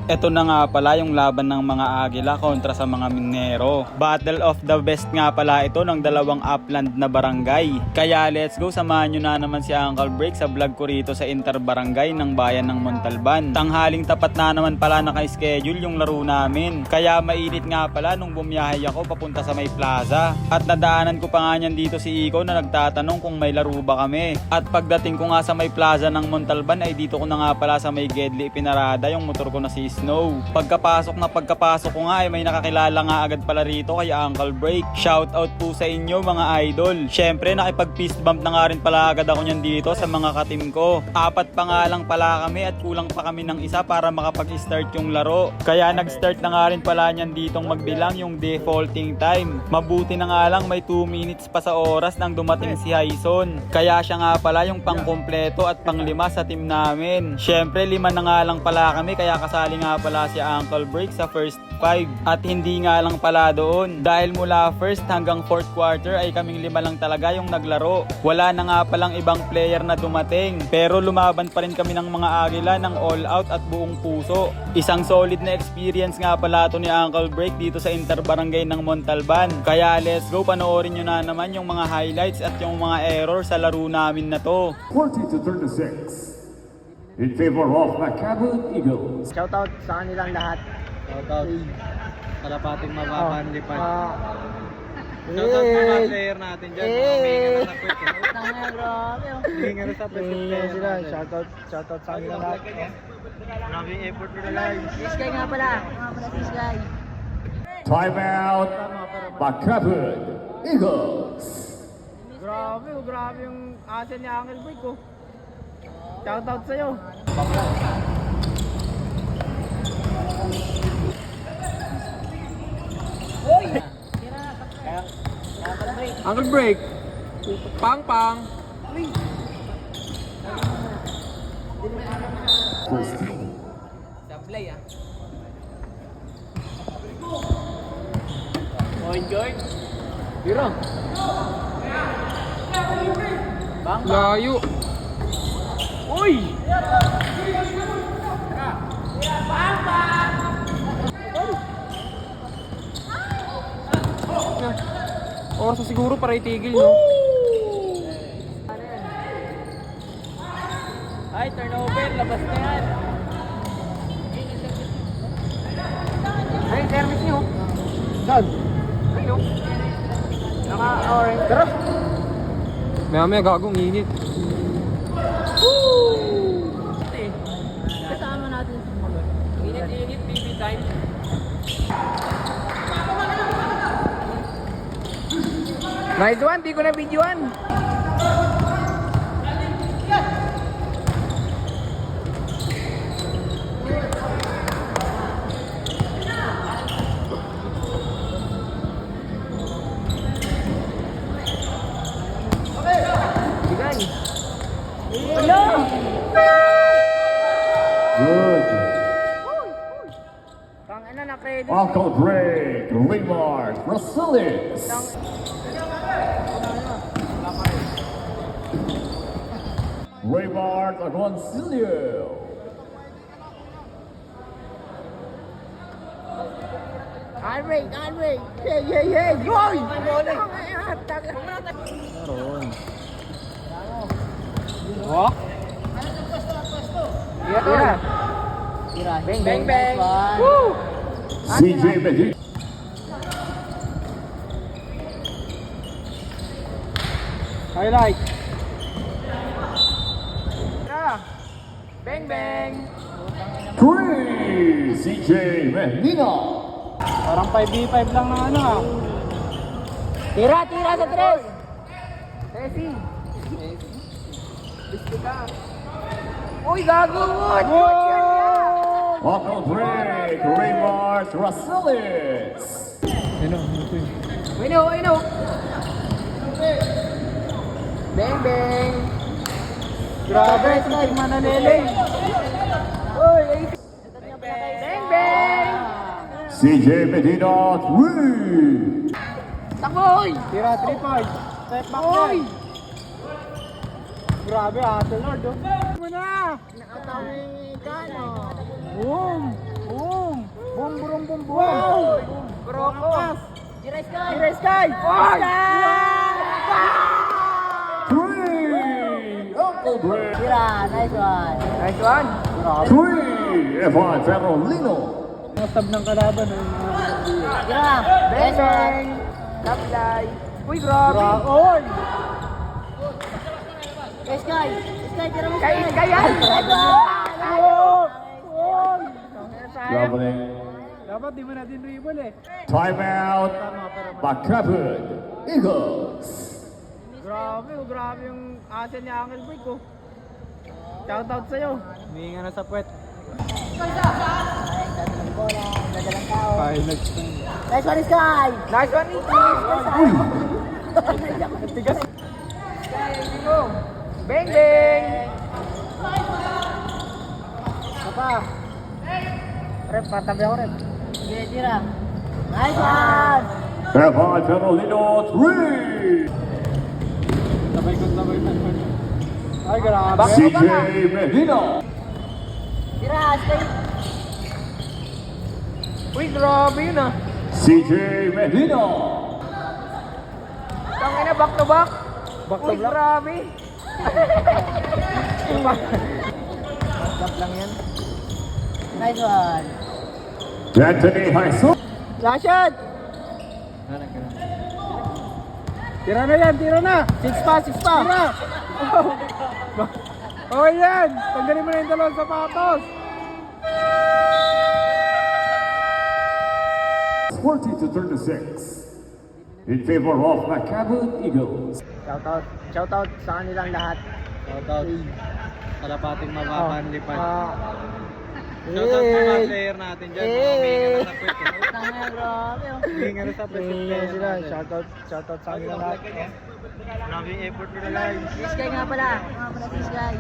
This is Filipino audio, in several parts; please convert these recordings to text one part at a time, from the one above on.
Ito na nga pala yung laban ng mga Agila kontra sa mga Minero. Battle of the best nga pala ito ng dalawang upland na barangay. Kaya let's go, samahan nyo na naman si Uncle Break sa vlog ko rito sa Interbarangay ng bayan ng Montalban. Tanghaling tapat na naman pala naka-schedule yung laro namin. Kaya mainit nga pala nung bumiyahe ako papunta sa may plaza. At nadaanan ko pa nga niyan dito si Iko na nagtatanong kung may laro ba kami. At pagdating ko nga sa may plaza ng Montalban ay dito ko na nga pala sa may Gedli pinarada yung motor ko na si Snow. Pagkapasok ko nga ay may nakakilala nga agad pala rito kay Uncle Break. Shout out po sa inyo mga idol. Syempre nakipag fist bump na nga rin pala agad ako niyan dito sa mga katim ko. 4 pa nga lang pala kami at kulang pa kami ng isa para makapag-start yung laro. Kaya nag-start na nga rin pala niyan ditong magbilang yung defaulting time. Mabuti na nga lang may 2 minutes pa sa oras nang dumating si Hyson. Kaya siya nga pala yung pangkumpleto at panglima sa team namin. Syempre 5 na nga lang pala kami kaya kasali nga pala si Uncle Break sa first 5. At hindi nga lang pala doon. Dahil mula first hanggang 4th quarter ay kaming 5 lang talaga yung naglaro. Wala na nga palang ibang player na dumating. Pero lumaban pa rin kami ng mga Agila ng all out at buong puso. Isang solid na experience nga pala to ni Uncle Break dito sa Interbarangay ng Montalban. Kaya let's go, panoorin nyo na naman yung mga highlights at yung mga error sa laro namin na to. 40-36 in favor of Macabron Eagles. Shoutout sa kanilang lahat. Shoutout. Kalapating mapapanlipan. Shoutout Shoutout sa mga player natin dyan. Mga sa pwede. Grabe. Hinga na sa pwede player Sila, natin. shoutout sa kanilang lahat. Grabe yung effort nila lang. This guy nga pala. This guy. Timeout, Macabron Eagles. Grabe yung asin ni Uncle Break ko. Shoutout sa'yo. Uncle Break. Pang. First team. Sablay Oy, George. Tira. Bang. Layo. Uy! Oras na siguro para itigil, no? Ay, turnover. Labas na yan. Ay, service niyo. Saan? Ay, no. Naka-orange. Tara. Maya gagong init. Kasama natin. Init, BB time. Nice one, di ko na videoan. Bigay. Hello! Good. Pang ano na credit. Uncle Break, Raymar, Rosales. Raymar Agoncillo. Alright. Yeah. Yoy! Oh? Tira. Bang. Woo! CJ Medina. Highlight. Tira. Bang. 3, CJ Medina. Parang 5v5 lang na ano ah. Tira sa tres. Messi. Gusto ka. Uy, gago mo. Uncle Break, Raymar Rosales. Wino. Bang. Grabe, si Mananele. Uy, bang. CJ Medina 3. Takoy. Tira 3 points. Step back Uy. yan. Grabe, Ate Lord. Oh. Mo na. Nakatawi ka, no? Boom! Wow! Brocos! Jiray Sky! Jiray Sky! Oy! 3, Uncle Greg. Jira, nice one! Nice one! 3, Evan Ferrolino. Nastab ng kalaban. Jira, nice one! Bang! Sablay! Uy, grabe! Oy! Sky, Sky! Sky, tira mo Sky, Sky yan! Nice one! Oy! Doubling. Dapat di mo natin dribble eh. Timeout. Macabud Eagles. Grabe yung asin ni Uncle Break ko. Shoutout sa'yo. Huminga na sa puwet. Dadalang bola, dadalang tao. Highlights na. Nice one, Sky! Nice one, Tigas. Sky, hindi mo. Bang, bang! Apa? Rep, patabi ako, rep. Jira, Jira. Nice one! Evan Ferrolino 3. Sabay ko. Ay, grabe. CJ Medina. Jira, Sky! Uy, grabe yun ah. CJ Medina. Tangina, back to back. Back to Uy, back. grabe. Back lang yan. Nice one! Anthony Haiso. Last shot! Tira na yan, tira na. Six pa. Tira. Oh, yan. Tanggalin mo na yung dalawang sapatos. 40-36 in favor of Macabud Eagles. Shoutout sa kanilang lahat. Shoutout. Kalapating mababang lipad. Shoutout Shoutout sa mga player natin dyan. Mga huminga na sa puwet. Tanga, grabe oh. Huminga na sa puwet. yung Tingnan player sila. natin. Shoutout sa kanilang lahat. Maraming effort nila lang. Si Sky nga pala. Si Sky.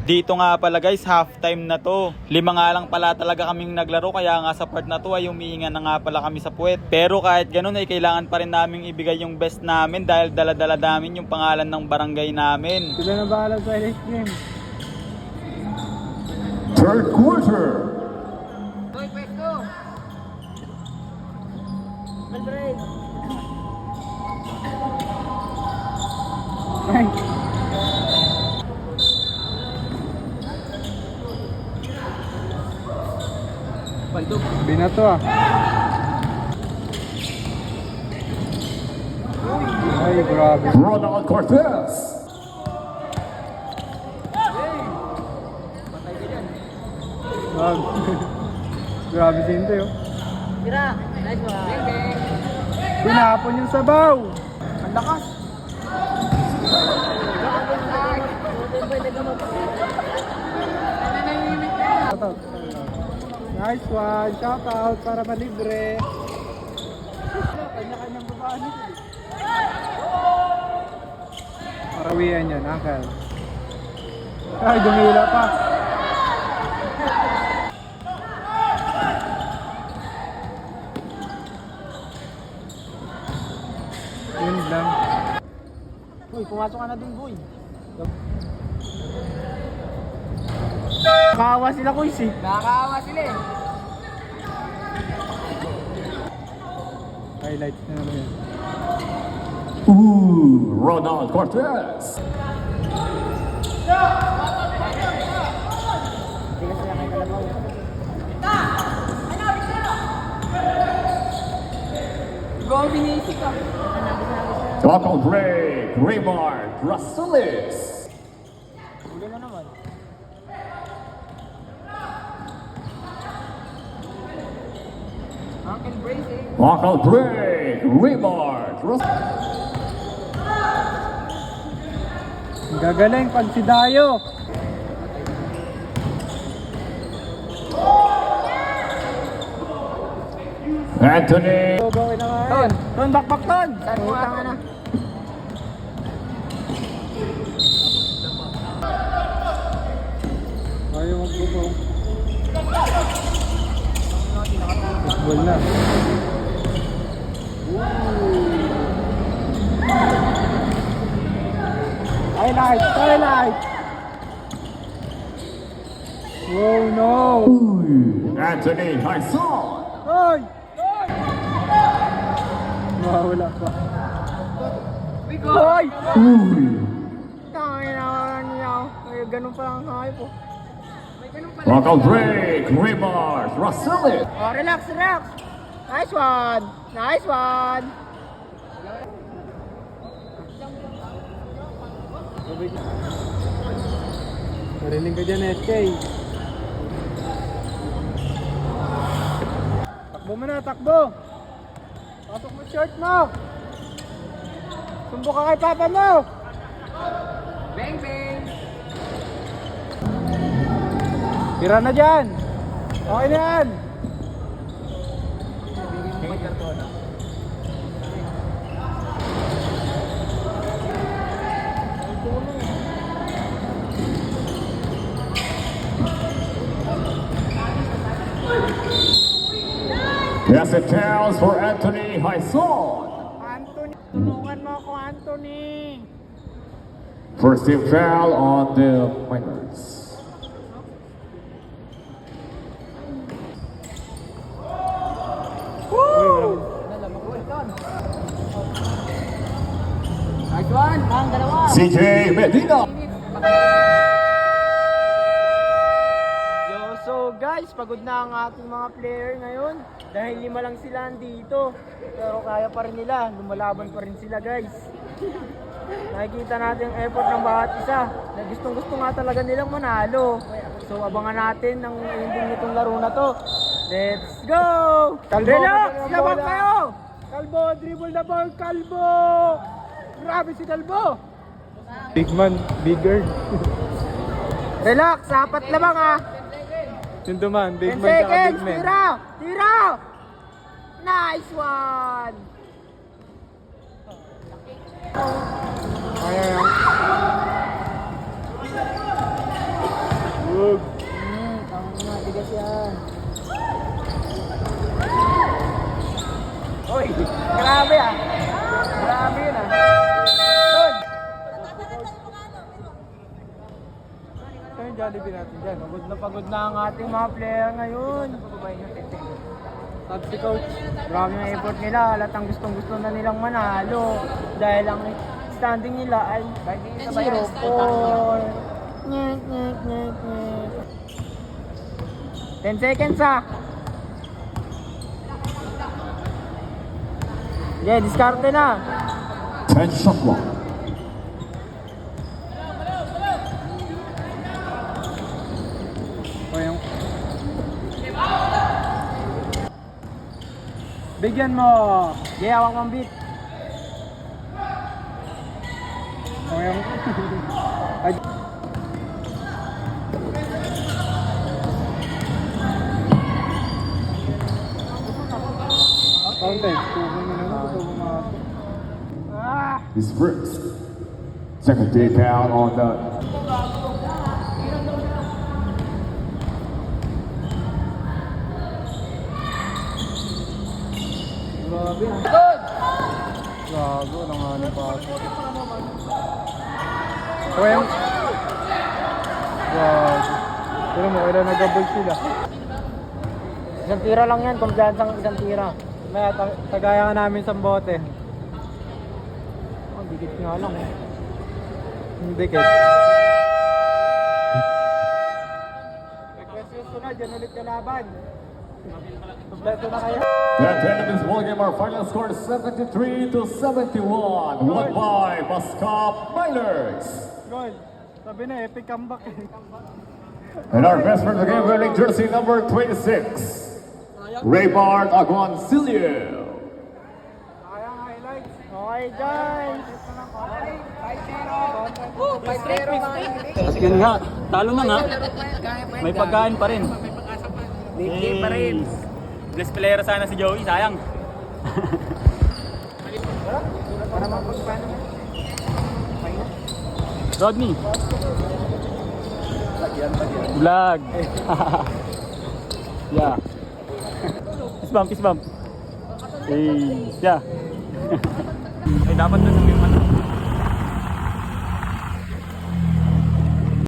Dito nga pala guys, halftime na to. 5 nga lang pala talaga kaming naglaro, kaya nga sa part na to ay umihinga na nga pala kami sa puwet. Pero kahit ganun ay kailangan pa rin naming ibigay yung best namin dahil dala-dala namin yung pangalan ng barangay namin. Sila na bahala sa next game. Third quarter. Uy, pwesto! Malbreak. Ay. Binato ah. Ay, grabe. Ronald Cortez. Grabe din ito yun. Jira, nice one! Pinapon yung sabaw. Ang lakas! Shoutout. Nice one. Shoutout para malibre. Kanya-kanyang babaan ito. Parawian yan, Uncle. Ay, dumila pa. Yun lang. Uy, pumasok ka na din, boy. Nakakawa sila, Kuys eh. Nakakawa sila eh. Highlights na naman yun. Ooh, Ronald Cortez. Tigas sila kay Kalabaw. Go, binisik ka. Tackle break. Raymond Rasulis. Huli na naman. Uncle Brace eh. Tackle break. Raymond Rasulis. Gagaling pag si Dayo. Anthony. Bawin na nga Ton, yan. Ton, bakbak Ton. Saan mo nga na? Ayaw magbubo. Football na. Highlight! Oh no! Ooh, Anthony Hyson. Oh! Hoy! Mawala pa. Hoy! Uy. Tangin na niya. Ay, ganun pa lang ang hayop po. Local break. Remarks. Russell. Oh, relax, relax. Nice one. Nice one. Marinig ka dyan, SK. Takbo mo na, takbo. Pasok mo shirt mo. Sumbo ka kay papa mo. Bang, bang. Tira na dyan. Okay na yan. Yes, it counts for Anthony Hyson. Anthony, tulungan mo ako, Anthony. First team foul on the minors. Nice one. Ang dalawa. CJ Medina. Yo, so guys, pagod na ang ating mga player ngayon. Dahil 5 lang sila andito. Pero kaya pa rin nila. Lumalaban pa rin sila, guys. Nakikita natin ang effort ng bawat isa. Na gustong-gusto nga talaga nilang manalo. So abangan natin ang ending nitong laro na to. Let's go! Relax! Labang kayo! Kalbo, dribble the ball, Kalbo! Grabe si Kalbo! Big man, bigger. Relax! Apat labang ha! Yung duman, 10 big man tsaka seconds! big man. Tira! Tira! Nice one! Ayan. Wug. Ang tigas yan. Uy! Grabe ah! Grabe yun ah! Doon! Ito yung Jollibee natin dyan. Pagod na ang ating mga player ngayon. Sabi si coach. Grabe yung effort nila. Halatang gustong-gusto na nilang manalo. Dahil ang standing nila ay 0-4. 10 seconds ah. Yeah, diskarte na. 10 shot clock. O yung... Bigyan mo! Yeah, hawak mong beat. O yung... Ay... Counted. Tubo mo na. Tubo mo. Ah! His first. Second team foul on the Grabe. Gago, nanganib pa ako. O yung... Gago. Pero mo, kailan nag-double sila. Isang tira lang yan, kumpiyansang isang tira. May tagaya ka namin sa bote. Oh, dikit nga lang eh. Hindi kit. Request yung sunod, yan ulit kalaban. Kompleto na kayo. At the end of this ball game, our final score is 73-71. Won by Bascop Miners. Goal. Sabi na, epic comeback eh. And our best friend of the game wearing jersey number 26, Raybard Aguancillo. Sayang highlights. Okay guys. 5-0. Sige nga, talo na nga. May pagkain pa rin. Big pa rin. Bless player sana si Joey, sayang. Para mapagpano. Rodney. Vlog. Yeah. Kiss bump, kiss bump. Hey, yeah. Ay, dapat na sabihin